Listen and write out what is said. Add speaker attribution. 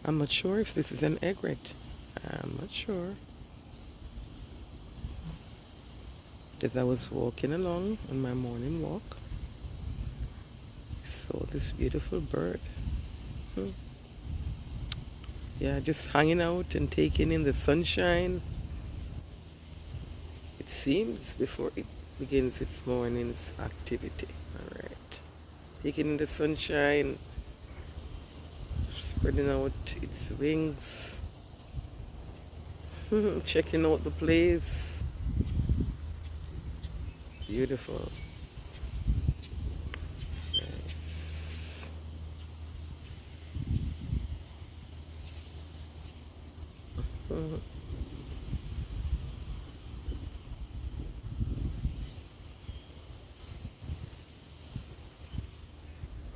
Speaker 1: I'm not sure if this is an egret. I'm not sure. As I was walking along on my morning walk, I saw this beautiful bird. Hmm. Yeah, just hanging out and taking in the sunshine. It seems before it begins its morning's activity. All right. Taking in the sunshine, spreading out its wings, checking out the place. Beautiful.